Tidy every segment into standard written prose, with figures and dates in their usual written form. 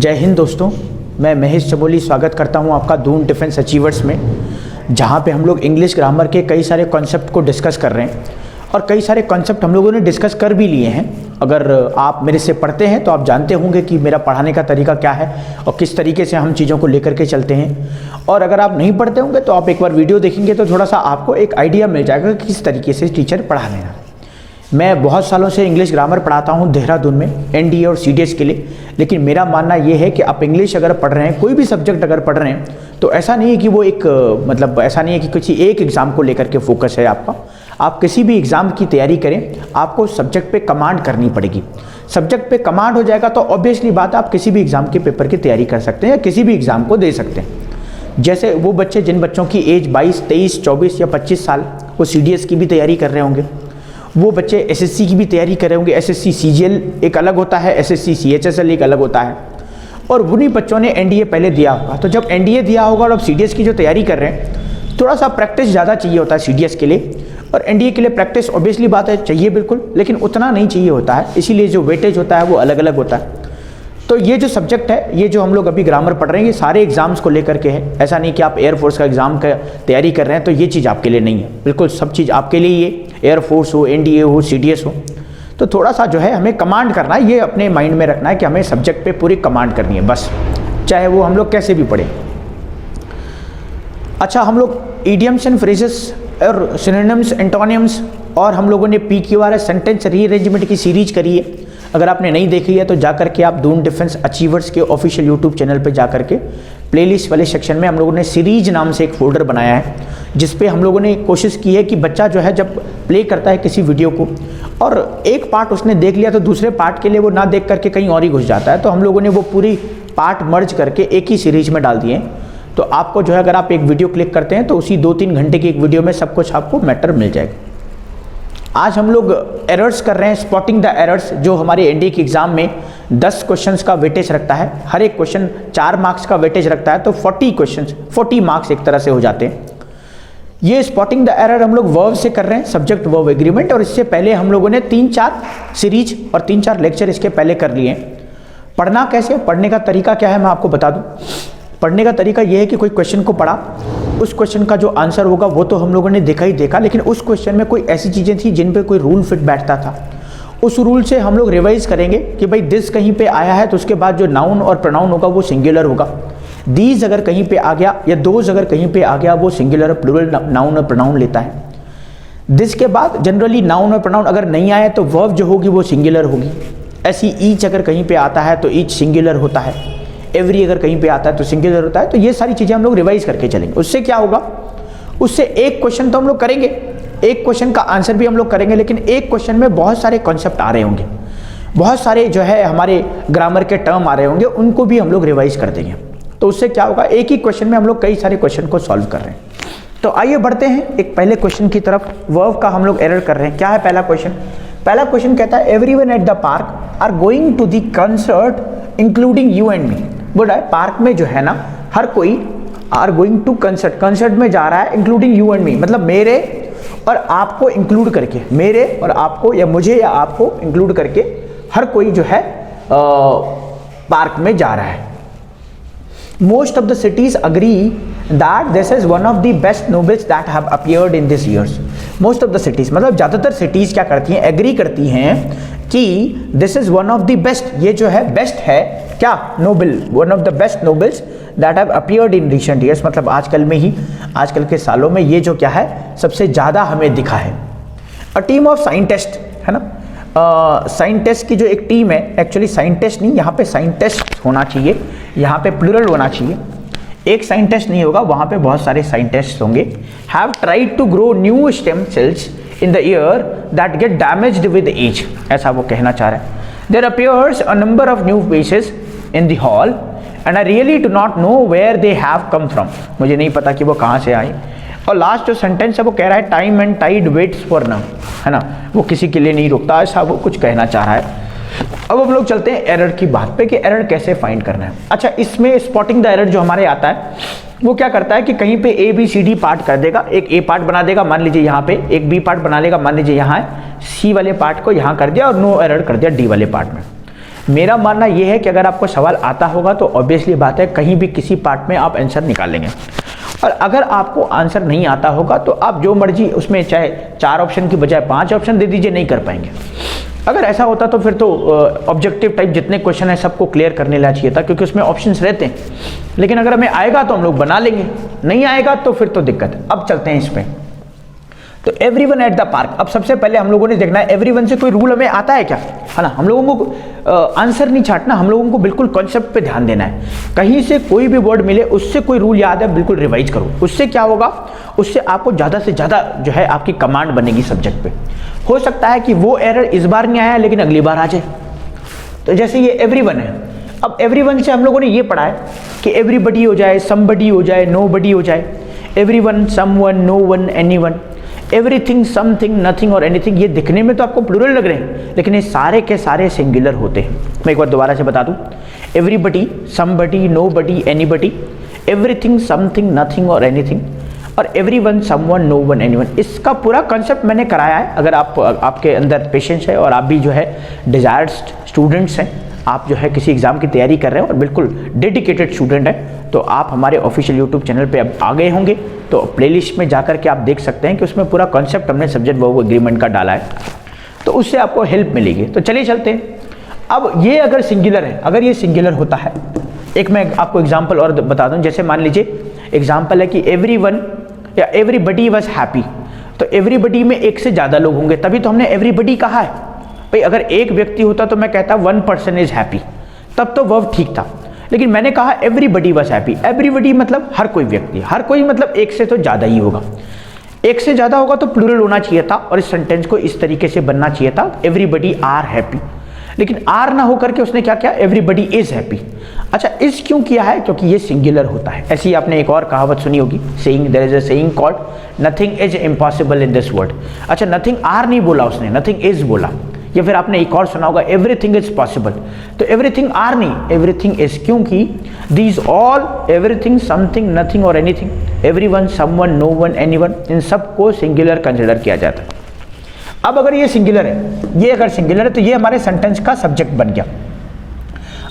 जय हिंद दोस्तों, मैं महेश चमोली स्वागत करता हूं आपका दून डिफेंस अचीवर्स में, जहां पे हम लोग इंग्लिश ग्रामर के कई सारे कॉन्सेप्ट को डिस्कस कर रहे हैं और कई सारे कॉन्सेप्ट हम लोगों ने डिस्कस कर भी लिए हैं। अगर आप मेरे से पढ़ते हैं तो आप जानते होंगे कि मेरा पढ़ाने का तरीका क्या है और किस तरीके से हम चीज़ों को लेकर के चलते हैं। और अगर आप नहीं पढ़ते होंगे तो आप एक बार वीडियो देखेंगे तो थोड़ा सा आपको एक आइडिया मिल जाएगा कि किस तरीके से टीचर पढ़ा रहे हैं। मैं बहुत सालों से इंग्लिश ग्रामर पढ़ाता हूं देहरादून में एनडीए और सीडीएस के लिए, लेकिन मेरा मानना यह है कि आप इंग्लिश अगर पढ़ रहे हैं, कोई भी सब्जेक्ट अगर पढ़ रहे हैं, तो ऐसा नहीं है कि वो एक ऐसा नहीं है कि किसी एक एग्ज़ाम को लेकर के फोकस है आपका। आप किसी भी एग्ज़ाम की तैयारी करें, आपको सब्जेक्ट पे कमांड करनी पड़ेगी। सब्जेक्ट पे कमांड हो जाएगा तो ऑब्वियसली बात, आप किसी भी एग्ज़ाम के पेपर की तैयारी कर सकते हैं या किसी भी एग्ज़ाम को दे सकते हैं। जैसे वो बच्चे जिन बच्चों की एज 22, 23, 24 या 25 साल, वो सीडीएस की भी तैयारी कर रहे होंगे। वो बच्चे एसएससी की भी तैयारी कर रहे होंगे। एसएससी सीजीएल एक अलग होता है, एसएससी सीएचएसएल एक अलग होता है। और उन्हीं बच्चों ने एनडीए पहले दिया होगा, तो जब एनडीए दिया होगा और अब सीडीएस की जो तैयारी कर रहे हैं, थोड़ा सा प्रैक्टिस ज़्यादा चाहिए होता है सीडीएस के लिए, और एनडीए के लिए प्रैक्टिस ऑब्वियसली बात है चाहिए बिल्कुल, लेकिन उतना नहीं चाहिए होता है। इसीलिए जो वेटेज होता है वो अलग अलग होता है। तो ये जो सब्जेक्ट है, ये जो हम लोग अभी ग्रामर पढ़ रहे हैं, ये सारे एग्जाम्स को लेकर के है। ऐसा नहीं कि आप एयरफोर्स का एग्जाम का तैयारी कर रहे हैं तो ये चीज़ आपके लिए नहीं है। बिल्कुल सब चीज़ आपके लिए ये एयरफोर्स हो, एनडीए हो, सीडीएस हो। तो थोड़ा सा जो है हमें कमांड करना है, ये अपने माइंड में रखना है कि हमें सब्जेक्ट पे पूरी कमांड करनी है बस, चाहे वो हम लोग कैसे भी पढ़ें। अच्छा, हम लोग इडियम्स एंड फ्रेजेस और सिनोनिम्स, एंटोनिम्स, और हम लोगों ने पीक्यूआरएस सेंटेंस रीअरेंजमेंट की सीरीज करी है। अगर आपने नहीं देखी है तो जाकर के आप दून डिफेंस अचीवर्स के ऑफिशियल यूट्यूब चैनल पे जाकर के प्लेलिस्ट वाले सेक्शन में हम लोगों ने सीरीज नाम से एक फोल्डर बनाया है, जिस पे हम लोगों ने कोशिश की है कि बच्चा जो है जब प्ले करता है किसी वीडियो को और एक पार्ट उसने देख लिया तो दूसरे पार्ट के लिए वो ना देख करके कहीं और ही घुस जाता है। तो हम लोगों ने वो पूरी पार्ट मर्ज करके एक ही सीरीज में डाल दिए हैं। तो आपको जो है, अगर आप एक वीडियो क्लिक करते हैं तो उसी 2-3 घंटे की एक वीडियो में सब कुछ आपको मैटर मिल जाएगा। आज हम लोग एरर्स कर रहे हैं, स्पॉटिंग द एरर्स, जो हमारे एनडीए के एग्जाम में 10 क्वेश्चंस का वेटेज रखता है। हर एक क्वेश्चन 4 मार्क्स का वेटेज रखता है, तो 40 क्वेश्चंस 40 मार्क्स एक तरह से हो जाते हैं। ये स्पॉटिंग द एरर हम लोग वर्ब से कर रहे हैं, सब्जेक्ट वर्ब एग्रीमेंट, और इससे पहले हम लोगों ने 3-4 सीरीज और 3-4 लेक्चर इसके पहले कर लिए हैं। पढ़ना कैसे, पढ़ने का तरीका क्या है मैं आपको बता दूं। पढ़ने का तरीका यह है कि कोई क्वेश्चन को पढ़ा, उस क्वेश्चन का जो आंसर होगा वो तो हम लोगों ने देखा ही देखा, लेकिन उस क्वेश्चन में कोई ऐसी चीज़ें थी जिन पे कोई रूल फिट बैठता था। उस रूल से हम लोग रिवाइज करेंगे कि भाई दिस कहीं पे आया है तो उसके बाद जो नाउन और प्रोनाउन होगा वो सिंगुलर होगा। दीज अगर कहीं पे आ गया या दोज अगर कहीं पे आ गया, वो सिंगुलर और प्लूरल नाउन और प्रोनाउन लेता है। दिस के बाद जनरली नाउन और प्रोनाउन अगर नहीं आए तो वर्ब जो होगी वो सिंगुलर होगी। ऐसी ईच अगर कहीं पे आता है तो ईच सिंगुलर होता है। एवरी अगर कहीं पे आता है तो सिंगुलर होता है। तो ये सारी चीज़ें हम लोग रिवाइज करके चलेंगे। उससे क्या होगा, उससे एक क्वेश्चन तो हम लोग करेंगे, एक क्वेश्चन का आंसर भी हम लोग करेंगे, लेकिन एक क्वेश्चन में बहुत सारे कॉन्सेप्ट आ रहे होंगे, बहुत सारे जो है हमारे ग्रामर के टर्म आ रहे होंगे, उनको भी हम लोग रिवाइज कर देंगे। तो उससे क्या होगा, एक ही क्वेश्चन में हम लोग कई सारे क्वेश्चन को सॉल्व कर रहे हैं। तो आइए बढ़ते हैं एक पहले क्वेश्चन की तरफ। वर्ब का हम लोग एरर कर रहे हैं। क्या है पहला क्वेश्चन? पहला क्वेश्चन कहता है everyone at the park are going to the concert including you and me. बोला है पार्क में जो है ना, हर कोई are going to concert, concert में जा रहा है, इंक्लूडिंग यू एंड मी, मतलब मेरे और आपको इंक्लूड करके, मेरे और आपको या मुझे या आपको इंक्लूड करके हर कोई जो है पार्क में जा रहा है। Most of the cities agree that this is one of the best novels that have appeared in these years. Most of the cities मतलब ज़्यादातर cities क्या करती हैं, एग्री करती हैं कि this is one of the best, ये जो है बेस्ट है क्या, Nobel, one of the best novels that have appeared in recent years, मतलब आजकल में ही, आजकल के सालों में ये जो क्या है सबसे ज़्यादा हमें दिखा है। A team of scientists, है ना, साइंटिस्ट की जो एक टीम है, एक्चुअली साइंटिस्ट नहीं, यहाँ पे साइंटिस्ट होना चाहिए, यहाँ पे प्लूरल होना चाहिए। एक साइंटिस्ट नहीं होगा, वहाँ पे बहुत सारे साइंटिस्ट होंगे। Have tried to grow new stem cells in the ear that get damaged with age, ऐसा वो कहना चाह रहा है। There appears a number of new faces in the hall and I really do not know where they have come from, मुझे नहीं पता कि वो कहाँ से आए। और लास्ट जो सेंटेंस है वो कह रहा है time and tide waits for none, है ना, वो किसी के लिए नहीं रुकता, ऐसा वो कुछ कहना चाह रहा है। अब हम लोग चलते हैं एरर की बात पे कि एरर कैसे फाइंड करना है। अच्छा, इसमें स्पॉटिंग द एरर जो हमारे आता है वो क्या करता है कि कहीं पे A B C D part कर देगा, एक ए पार्ट बना देगा मान लीजिए यहाँ पे, एक बी पार्ट बना लेगा मान लीजिए यहाँ है, सी वाले पार्ट को यहाँ कर दिया और नो एरर कर दिया डी वाले पार्ट में। मेरा मानना यह है कि अगर आपको सवाल आता होगा तो ऑब्वियसली बात है कहीं भी किसी पार्ट में आप आंसर निकालेंगे, और अगर आपको आंसर नहीं आता होगा तो आप जो मर्जी उसमें चाहे 4 ऑप्शन की बजाय 5 ऑप्शन दे दीजिए, नहीं कर पाएंगे। अगर ऐसा होता तो फिर तो ऑब्जेक्टिव टाइप जितने क्वेश्चन है सबको क्लियर करने ला चाहिए था, क्योंकि उसमें ऑप्शंस रहते हैं। लेकिन अगर हमें आएगा तो हम लोग बना लेंगे, नहीं आएगा तो फिर तो दिक्कत है। अब चलते हैं इसमें। तो एवरीवन एट द पार्क, अब सबसे पहले हम लोगों ने देखना है एवरीवन से कोई रूल हमें आता है क्या, है ना। हम लोगों को आंसर नहीं छाटना, हम लोगों को बिल्कुल कॉन्सेप्ट पे ध्यान देना है। कहीं से कोई भी वर्ड मिले उससे कोई रूल याद है बिल्कुल रिवाइज करो। उससे क्या होगा, उससे आपको ज़्यादा से ज़्यादा जो है आपकी कमांड बनेगी सब्जेक्ट पे। हो सकता है कि वो एरर इस बार नहीं आया लेकिन अगली बार आ जाए। तो जैसे ये एवरीवन है, अब एवरीवन से हम लोगों ने ये पढ़ा है कि एवरीबडी हो जाए, समबडी हो जाए, नोबडी हो जाए, everyone, someone, no one, anyone, everything, something, nothing और एनीथिंग। ये दिखने में तो आपको प्लूरल लग रहे हैं लेकिन ये सारे के सारे सिंगुलर होते हैं। मैं एक बार दोबारा से बता दूं, everybody, somebody, nobody, anybody, everything, something, nothing और एनीथिंग, और एवरीवन, समवन, नोवन, एनीवन। इसका पूरा कॉन्सेप्ट मैंने कराया है। अगर आपके अंदर पेशेंस है और आप भी जो है डिजायर्ड स्टूडेंट्स हैं, आप जो है किसी एग्जाम की तैयारी कर रहे हैं और बिल्कुल डेडिकेटेड स्टूडेंट हैं, तो आप हमारे ऑफिशियल यूट्यूब चैनल पे अब आ गए होंगे। तो प्लेलिस्ट में जाकर के आप देख सकते हैं कि उसमें पूरा कॉन्सेप्ट हमने सब्जेक्ट वर्ब एग्रीमेंट का डाला है, तो उससे आपको हेल्प मिलेगी। तो चलिए चलते हैं। अब ये अगर सिंगुलर है, अगर ये सिंगुलर होता है, एक मैं आपको एग्जाम्पल और बता दूँ। जैसे मान लीजिए एग्जाम्पल है कि एवरीवन या एवरीबडी वॉज हैप्पी, तो एवरीबडी में एक से ज़्यादा लोग होंगे तभी तो हमने एवरीबडी कहा है। भाई अगर एक व्यक्ति होता तो मैं कहता 1 पर्सन इज हैप्पी, तब तो वर्ब ठीक था। लेकिन मैंने कहा एवरीबडी वॉज हैप्पी, एवरीबडी मतलब हर कोई व्यक्ति, हर कोई मतलब एक से तो ज़्यादा ही होगा। एक से ज़्यादा होगा तो प्लूरल होना चाहिए था और इस सेंटेंस को इस तरीके से बनना चाहिए था, एवरीबडी आर हैप्पी। लेकिन आर ना होकर के उसने क्या किया, एवरीबडी इज हैप्पी। अच्छा, इस क्यों किया है, क्योंकि ये सिंगुलर होता है। ऐसी आपने एक और कहावत सुनी होगी, saying, there is a saying called nothing is impossible in this world. अच्छा, नथिंग आर नहीं बोला उसने, नथिंग इज बोला। या फिर आपने एक और सुना होगा, एवरीथिंग इज पॉसिबल, तो एवरीथिंग आर नहीं, एवरीथिंग इज, क्योंकि these all, everything, something, nothing और anything, everyone, someone, no one, anyone, इन सबको सिंगुलर कंसिडर किया जाता है। अब अगर ये सिंगुलर है, ये अगर सिंगुलर है तो ये हमारे सेंटेंस का सब्जेक्ट बन गया।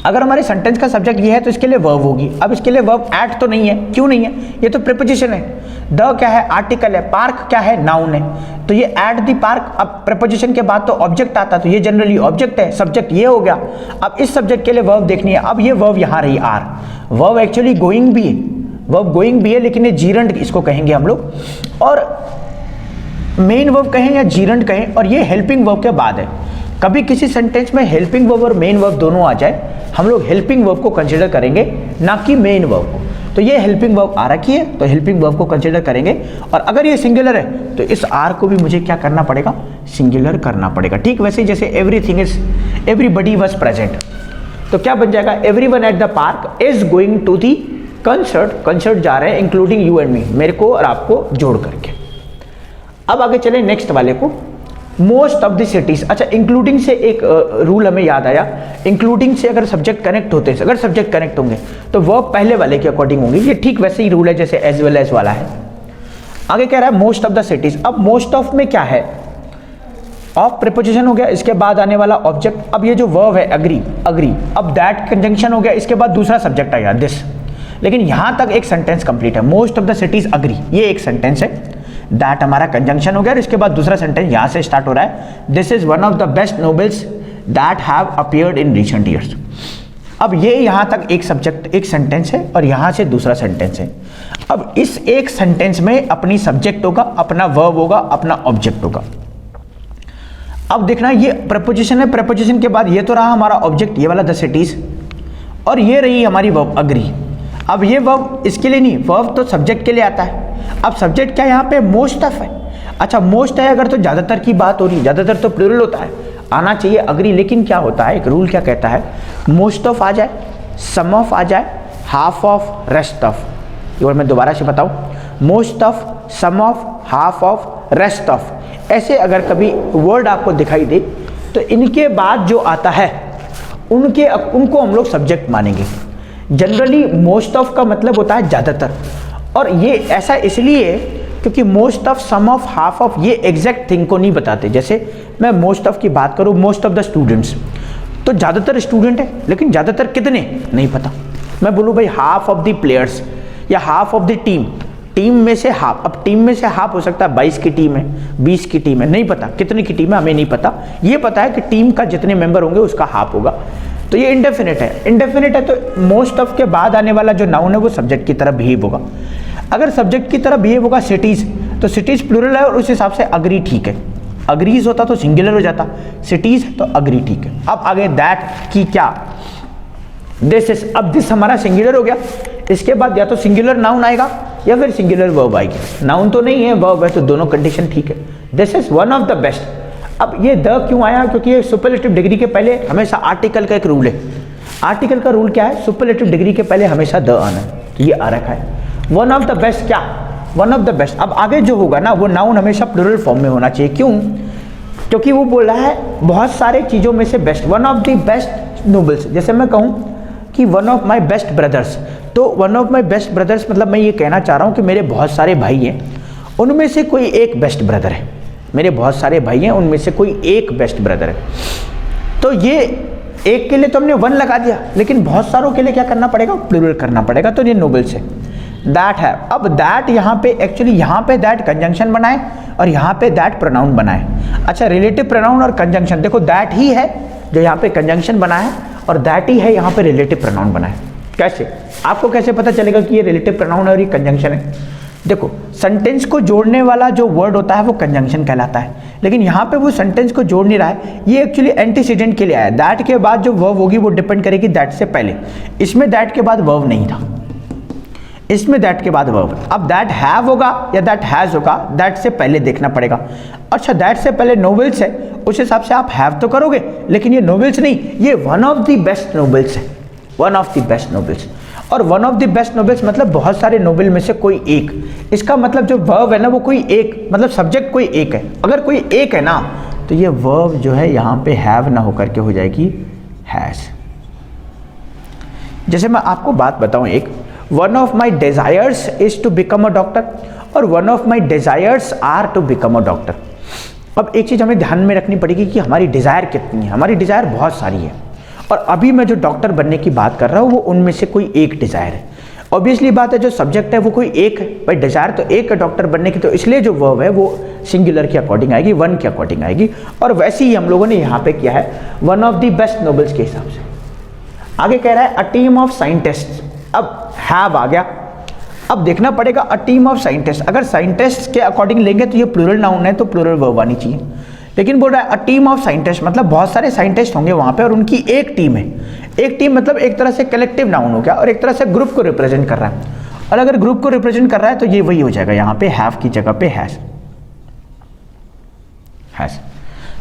अगर हमारे सेंटेंस का सब्जेक्ट ये है तो इसके लिए वर्ब होगी। अब इसके लिए वर्ब एट तो नहीं है, क्यों नहीं है, ये तो प्रीपोजिशन है। द क्या है, आर्टिकल है, पार्क क्या है, नाउन है, तो ये एट द पार्क। अब प्रीपोजिशन के बाद तो ऑब्जेक्ट आता, तो ये जनरली ऑब्जेक्ट है, सब्जेक्ट ये हो गया। अब इस सब्जेक्ट के लिए वर्ब देखनी है। अब ये वर्ब यहाँ रही आर, वर्ब एक्चुअली गोइंग भी है, वर्ब गोइंग भी है लेकिन ये जीरंड इसको कहेंगे हम लोग, और मेन वर्ब कहें या जीरंड कहें, और ये हेल्पिंग वर्ब के बाद है। कभी किसी सेंटेंस में हेल्पिंग वर्ब और मेन वर्ब दोनों आ जाए, हम लोग हेल्पिंग वर्ब को कंसीडर करेंगे ना कि मेन वर्ब को। तो ये हेल्पिंग वर्ब आ रखी है तो हेल्पिंग वर्ब को कंसीडर करेंगे। और अगर ये सिंगुलर है तो इस आर को भी मुझे क्या करना पड़ेगा, सिंगुलर करना पड़ेगा। ठीक वैसे जैसे everything is, everybody was present, तो क्या बन जाएगा, everyone at the park is going to the concert, concert जा रहे हैं इंक्लूडिंग यू एंड मी, मेरे को और आपको जोड़ करके। अब आगे चले नेक्स्ट वाले को, मोस्ट ऑफ द सिटीज। अच्छा, इंक्लूडिंग से एक रूल हमें याद आया, इंक्लूडिंग से अगर सब्जेक्ट कनेक्ट होते हैं, अगर सब्जेक्ट कनेक्ट होंगे तो वर्ब पहले वाले के अकॉर्डिंग होंगे। ये ठीक वैसे ही रूल है जैसे एज वेल एज वाला है। आगे कह रहा है मोस्ट ऑफ द सिटीज। अब मोस्ट ऑफ में क्या है, ऑफ प्रीपोजिशन हो गया, इसके बाद आने वाला ऑब्जेक्ट। अब ये जो वर्ब है अग्री, अग्री, अब दैट कंजंक्शन हो गया, इसके बाद दूसरा सब्जेक्ट आया दिस। लेकिन यहां तक एक सेंटेंस कंप्लीट है, most of the cities agree, ये एक सेंटेंस है। दैट हमारा कंजंक्शन हो गया और इसके बाद दूसरा सेंटेंस यहां से स्टार्ट हो रहा है, this is one of the best novels that have appeared in recent years. अब ये यहां तक एक सब्जेक्ट, एक सेंटेंस है और यहां से दूसरा सेंटेंस है। अब इस एक सेंटेंस में अपनी सब्जेक्ट होगा, अपना वर्ब होगा, अपना ऑब्जेक्ट होगा। अब देखना ये प्रपोजिशन है, प्रपोजिशन के बाद ये तो रहा हमारा ऑब्जेक्ट, ये वाला द सिटीज, और ये रही हमारी वर्ब अग्री। अब ये वर्ब इसके लिए नहीं, वर्ब तो सब्जेक्ट के लिए आता है। अब सब्जेक्ट क्या यहाँ पे, मोस्ट ऑफ है। अच्छा, मोस्ट है अगर तो ज़्यादातर की बात हो रही है, ज़्यादातर तो प्लूरल होता है, आना चाहिए अग्री। लेकिन क्या होता है, एक रूल क्या कहता है, मोस्ट ऑफ आ जाए, सम ऑफ आ जाए, हाफ ऑफ, रेस्ट ऑफ। एक बार मैं दोबारा से बताऊँ, most of, some of, half of, rest of, ऐसे अगर कभी वर्ड आपको दिखाई दे तो इनके बाद जो आता है उनको हम लोग सब्जेक्ट मानेंगे। जनरली मोस्ट ऑफ का मतलब होता है ज़्यादातर, और ये ऐसा इसलिए क्योंकि most of, some of, half of ये एग्जैक्ट थिंग को नहीं बताते। जैसे मैं मोस्ट ऑफ की बात करूँ, मोस्ट ऑफ द स्टूडेंट्स, तो ज़्यादातर स्टूडेंट है, लेकिन ज़्यादातर कितने नहीं पता। मैं बोलूँ भाई हाफ ऑफ द प्लेयर्स या हाफ ऑफ द टीम में से हाफ। अब टीम में से हाफ हो सकता है 22 की टीम है, 20 की टीम है, नहीं पता कितनी की टीम है, हमें नहीं पता। ये पता है कि टीम का जितने मेंबर होंगे उसका हाफ होगा। तो ये इंडेफिनिट है। इंडेफिनिट है तो मोस्ट ऑफ के बाद आने वाला जो नाउन है वो सब्जेक्ट की तरह बिहेव होगा। अगर सब्जेक्ट की तरह बिहेव होगा सिटीज़, तो सिटीज़ प्लूरल है और उस हिसाब से अग्री ठीक है। अग्रीज होता तो सिंगुलर हो जाता, सिटीज़ तो अग्री ठीक है। अब आगे दैट की क्या, दिस इज। अब दिस हमारा सिंगुलर हो गया, इसके बाद या तो सिंगुलर नाउन आएगा या फिर सिंगुलर वर्ब आएगी। नाउन तो नहीं है, वर्ब है, तो दोनों कंडीशन ठीक है। This is one of the best. अब ये द क्यों आया, क्योंकि ये सुपरलेटिव डिग्री के पहले हमेशा आर्टिकल का एक रूल है। आर्टिकल का रूल क्या है, सुपरलेटिव डिग्री के पहले हमेशा द आना है, तो ये आ रखा है। वन ऑफ द बेस्ट क्या, वन ऑफ द बेस्ट। अब आगे जो होगा ना वो नाउन हमेशा प्लूरल फॉर्म में होना चाहिए। क्यों, क्योंकि वो बोल रहा है बहुत सारे चीज़ों में से best, one of the best novels. जैसे मैं कहूँ कि one of my best brothers, तो one of my best brothers मतलब मैं ये कहना चाह रहा हूँ कि मेरे बहुत सारे भाई हैं, उनमें से कोई एक बेस्ट ब्रदर है। मेरे बहुत सारे भाई हैं, उनमें से कोई एक बेस्ट ब्रदर है। तो ये एक के लिए तो हमने वन लगा दिया, लेकिन बहुत सारों के लिए क्या करना पड़ेगा, प्लूरल करना पड़ेगा। तो ये नोबल्स है, दैट है। अब दैट यहाँ पे एक्चुअली यहाँ पे दैट कंजंक्शन बनाए और यहाँ पे दैट प्रोनाउन बनाए। अच्छा, रिलेटिव प्रोनाउन और कंजंक्शन, देखो दैट ही है जो यहाँ पे कंजंक्शन बना है और दैट ही है यहाँ पे रिलेटिव प्रोनाउन बना है। कैसे, आपको कैसे पता चलेगा कि ये रिलेटिव प्रोनाउन और ये कंजंक्शन है? देखो, सेंटेंस को जोड़ने वाला जो वर्ड होता है वो कंजंक्शन कहलाता है, लेकिन यहाँ पे वो सेंटेंस को जोड़ नहीं रहा है, ये एक्चुअली एंटीसीडेंट के लिए आया है। दैट के बाद जो वर्ब होगी वो डिपेंड करेगी दैट से पहले। इसमें दैट के बाद वर्ब नहीं था, इसमें दैट के बाद वर्ब। अब दैट हैव होगा या दैट हैज होगा, दैट से पहले देखना पड़ेगा। अच्छा, दैट से पहले नोवेल्स है, उस हिसाब से आप हैव तो करोगे, लेकिन ये नोवेल्स नहीं, ये one of the best novels है, one of the best novels. और one of the best novels मतलब बहुत सारे नोवेल में से कोई एक। इसका मतलब जो वर्ब है ना वो कोई एक, मतलब सब्जेक्ट कोई एक है। अगर कोई एक है ना तो ये वर्ब जो है यहाँ पे हैव ना होकर के हो जाएगी हैज। जैसे मैं आपको बात बताऊं, एक one of my desires is to become a doctor और one of my desires are to become a doctor. अब एक चीज़ हमें ध्यान में रखनी पड़ेगी कि हमारी डिज़ायर कितनी है। हमारी डिज़ायर बहुत सारी है और अभी मैं जो डॉक्टर बनने की बात कर रहा हूँ वो उनमें से कोई एक डिज़ायर है। ऑब्वियसली बात है, जो सब्जेक्ट है वो कोई एक है, भाई डिज़ायर तो एक है डॉक्टर बनने की, तो इसलिए जो वर्ब है वो सिंगुलर के अकॉर्डिंग आएगी, वन के अकॉर्डिंग आएगी। और वैसे ही हम लोगों ने यहाँ पे किया है one of the best nobles के हिसाब से। आगे कह रहा है अ टीम ऑफ साइंटिस्ट। अब हैव आ गया, अब देखना पड़ेगा अ टीम ऑफ साइंटिस्ट। अगर साइंटिस्ट के अकॉर्डिंग लेंगे तो ये प्लूरल नाउन है, तो प्लूरल वर्ब आनी चाहिए। लेकिन बोल रहा है अ टीम ऑफ साइंटिस्ट मतलब बहुत सारे साइंटिस्ट होंगे वहाँ पे और उनकी एक टीम है। एक टीम मतलब एक तरह से कलेक्टिव नाउन हो गया और एक तरह से ग्रुप को रिप्रेजेंट कर रहा है। और अगर ग्रुप को रिप्रेजेंट कर रहा है तो ये वही हो जाएगा, यहाँ पे हैव की जगह पे हैज।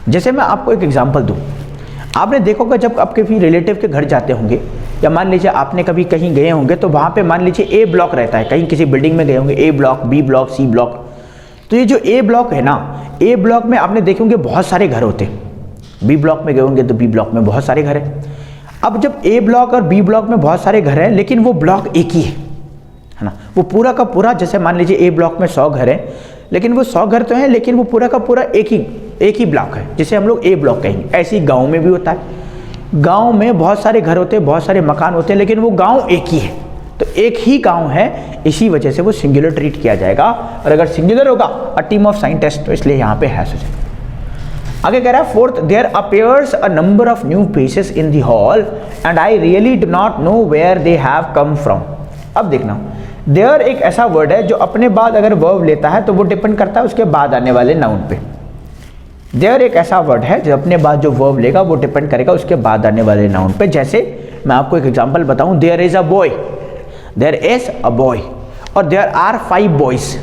जैसे मैं आपको एक एग्जांपल दूं, आपने देखा होगा जब आप किसी रिलेटिव के घर जाते होंगे या मान लीजिए आपने कभी कहीं गए होंगे तो वहाँ पे मान लीजिए ए ब्लॉक रहता है, कहीं किसी बिल्डिंग में गए होंगे, A block, B block, C block. तो ये जो ए ब्लॉक है ना, ए ब्लॉक में आपने देखे होंगे बहुत सारे घर होते हैं। बी ब्लॉक में गए होंगे तो बी ब्लॉक में बहुत सारे घर हैं। अब जब ए ब्लॉक और बी ब्लॉक में बहुत सारे घर हैं लेकिन वो ब्लॉक एक ही है ना, वो पूरा का पूरा, जैसे मान लीजिए ए ब्लॉक में 100 घर हैं लेकिन वो 100 घर तो हैं लेकिन वो पूरा का पूरा एक ही ब्लॉक है, जिसे हम लोग ए ब्लॉक कहेंगे। ऐसे ही गाँव में भी होता है, गांव में बहुत सारे घर होते हैं, बहुत सारे मकान होते हैं, लेकिन वो गांव एक ही है, तो एक ही गांव है, इसी वजह से वो सिंगुलर ट्रीट किया जाएगा। और अगर सिंगुलर होगा अ टीम ऑफ साइंटिस्ट तो इसलिए यहाँ पे हैज हो जाएगा। आगे कह रहा है fourth, there appears a number of new faces in the hall and I really do not know where they have come from. अब देखना, देयर एक ऐसा वर्ड है जो अपने बाद अगर वर्ब लेता है तो वो डिपेंड करता है उसके बाद आने वाले नाउन पे। देयर एक ऐसा वर्ड है जो अपने बाद जो वर्ब लेगा वो डिपेंड करेगा उसके बाद आने वाले नाउन पे। जैसे मैं आपको एक एग्जांपल बताऊं, there is a boy, there is a boy और देयर आर 5 बॉयज।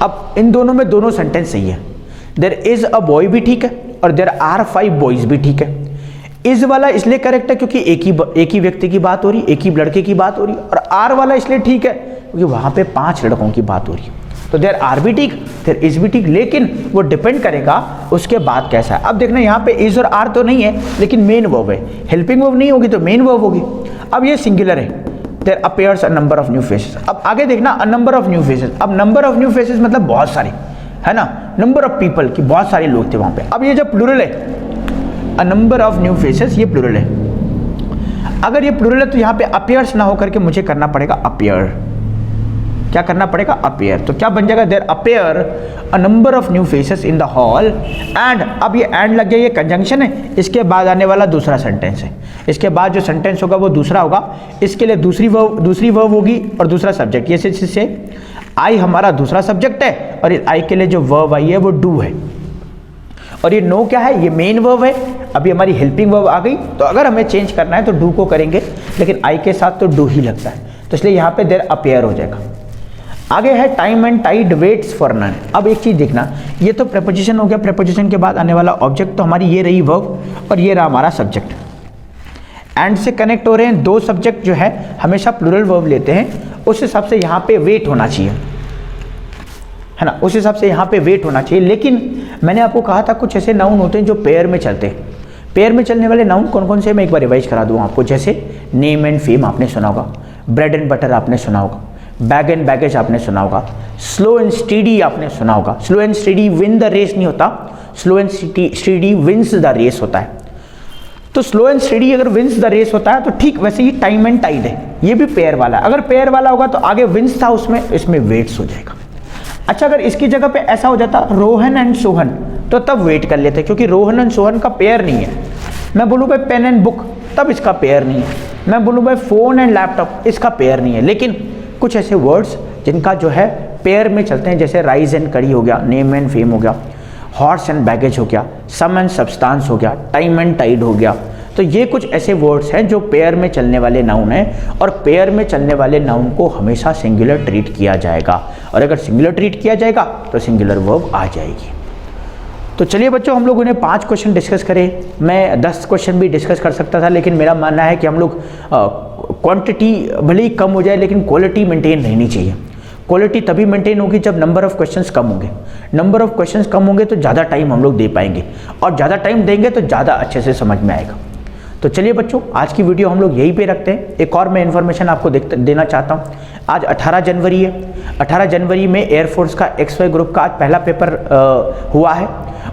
अब इन दोनों में दोनों सेंटेंस सही है, देयर इज अ बॉय भी ठीक है और देयर आर 5 बॉयज भी ठीक है। इज वाला इसलिए करेक्ट है क्योंकि एक ही व्यक्ति की बात हो रही, एक ही लड़के की बात हो रही, और आर वाला इसलिए ठीक है क्योंकि वहां पे 5 लड़कों की बात हो रही है। तो देयर आर भी ठीक, देयर इज भी ठीक, लेकिन वो डिपेंड करेगा उसके बाद कैसा है। अब देखना यहाँ पे इज और आर तो नहीं है लेकिन मेन वर्ब है, हेल्पिंग वर्ब नहीं होगी तो मेन वर्ब होगी। अब ये सिंगुलर है, there appears a number of new faces. अब आगे देखना a number of new faces. अब नंबर ऑफ न्यू फेसेस मतलब बहुत सारे, है ना, नंबर ऑफ पीपल की बहुत सारे लोग थे वहां पे। अब ये जब प्लूरल है अ नंबर ऑफ न्यू फेसेस, ये प्लूरल है। अगर ये प्लूरल है तो यहाँ पे अपीयर्स ना होकर के मुझे करना पड़ेगा अपीयर। क्या करना पड़ेगा? अपीयर। तो क्या बन जाएगा? There appear a number of new faces in the hall and, अब ये एंड लग गया, ये कंजंक्शन है, इसके बाद आने वाला दूसरा सेंटेंस है, इसके बाद जो सेंटेंस होगा वो दूसरा होगा, इसके लिए दूसरी वर्ब होगी और दूसरा सब्जेक्ट। ये से आई हमारा दूसरा सब्जेक्ट है और आई के लिए जो वर्ब आई है वो डू है, और ये नो क्या है? ये मेन वर्ब है। अभी हमारी हेल्पिंग वर्ब आ गई, तो अगर हमें चेंज करना है तो डू को करेंगे, लेकिन आई के साथ तो डू ही लगता है, तो इसलिए यहाँ पे देयर अपीयर हो जाएगा। आगे है time and tide waits for none. अब एक चीज़ देखना, ये तो प्रेपोजिशन हो गया, प्रेपोजिशन के बाद आने वाला ऑब्जेक्ट, तो हमारी ये रही वर्ब और ये रहा हमारा सब्जेक्ट। एंड से कनेक्ट हो रहे हैं, दो सब्जेक्ट जो है हमेशा प्लूरल वर्ब लेते हैं, उस हिसाब से यहाँ पे वेट होना चाहिए, है ना, उस हिसाब से यहाँ पे वेट होना चाहिए। लेकिन मैंने आपको कहा था कुछ ऐसे नाउन होते हैं जो पेयर में चलते हैं। पेयर में चलने वाले नाउन कौन कौन से, मैं एक बार रिवाइज करा दूँ आपको। जैसे नेम एंड फेम आपने सुना होगा, ब्रेड एंड बटर आपने सुना होगा, बैग एंड बैगेज आपने सुना होगा, स्लो एंड स्टीडी आपने सुना होगा। Slow and steady win the race नहीं होता, slow and steady wins the race होता है। तो स्लो एंड स्टडी अगर विंस द रेस होता है तो ठीक वैसे ही टाइम एंड टाइड है, ये भी पेयर वाला है। अगर पेयर वाला होगा तो आगे विंस था उसमें, इसमें वेट्स हो जाएगा। अच्छा, अगर इसकी जगह पे ऐसा हो जाता रोहन एंड सोहन, तो तब वेट कर लेते, क्योंकि रोहन एंड सोहन का पेयर नहीं है। मैं बोलूँ भाई पेन एंड बुक, तब इसका पेयर नहीं है। मैं बोलूँ भाई फोन एंड लैपटॉप, इसका पेयर नहीं है। लेकिन कुछ ऐसे वर्ड्स जिनका जो है पेयर में चलते हैं, जैसे राइज एंड कड़ी हो गया, नेम एंड फेम हो गया, हॉर्स एंड बैगेज हो गया, सम एंड सब्सटेंस हो गया, टाइम एंड टाइड हो गया। तो ये कुछ ऐसे वर्ड्स हैं जो पेयर में चलने वाले नाउन हैं, और पेयर में चलने वाले नाउन को हमेशा सिंगुलर ट्रीट किया जाएगा, और अगर सिंगुलर ट्रीट किया जाएगा तो सिंगुलर वर्ब आ जाएगी। तो चलिए बच्चों, हम लोगों ने 5 क्वेश्चन डिस्कस करे। मैं 10 क्वेश्चन भी डिस्कस कर सकता था, लेकिन मेरा मानना है कि हम लोग क्वांटिटी भले ही कम हो जाए लेकिन क्वालिटी मेंटेन रहनी चाहिए। क्वालिटी तभी मेंटेन होगी जब नंबर ऑफ क्वेश्चंस कम होंगे। नंबर ऑफ क्वेश्चंस कम होंगे तो ज़्यादा टाइम हम लोग दे पाएंगे, और ज़्यादा टाइम देंगे तो ज़्यादा अच्छे से समझ में आएगा। तो चलिए बच्चों, आज की वीडियो हम लोग यहीं पे रखते हैं। एक और मैं इन्फॉर्मेशन आपको देना चाहता हूँ। आज 18 जनवरी है। 18 जनवरी में एयरफोर्स का XY ग्रुप का आज पहला पेपर हुआ है।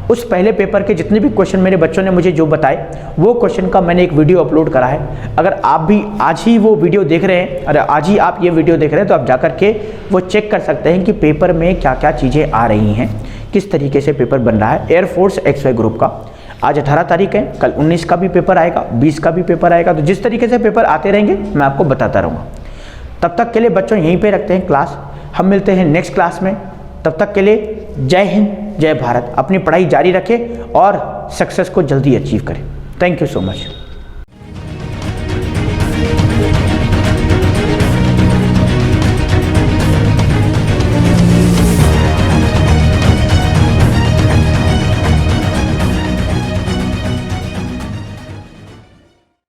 उस पहले पेपर के जितने भी क्वेश्चन मेरे बच्चों ने मुझे जो बताए, वो क्वेश्चन का मैंने एक वीडियो अपलोड करा है। अगर आप भी आज ही वो वीडियो देख रहे हैं, अरे आज ही आप ये वीडियो देख रहे हैं, तो आप जाकर के वो चेक कर सकते हैं कि पेपर में क्या क्या चीज़ें आ रही हैं, किस तरीके से पेपर बन रहा है एयरफोर्स XY ग्रुप का। आज 18 तारीख है, कल 19 का भी पेपर आएगा, 20 का भी पेपर आएगा। तो जिस तरीके से पेपर आते रहेंगे मैं आपको बताता रहूँगा। तब तक के लिए बच्चों यहीं पे रखते हैं क्लास। हम मिलते हैं नेक्स्ट क्लास में। तब तक के लिए जय हिंद, जय भारत। अपनी पढ़ाई जारी रखें और सक्सेस को जल्दी अचीव करें। Thank you so much.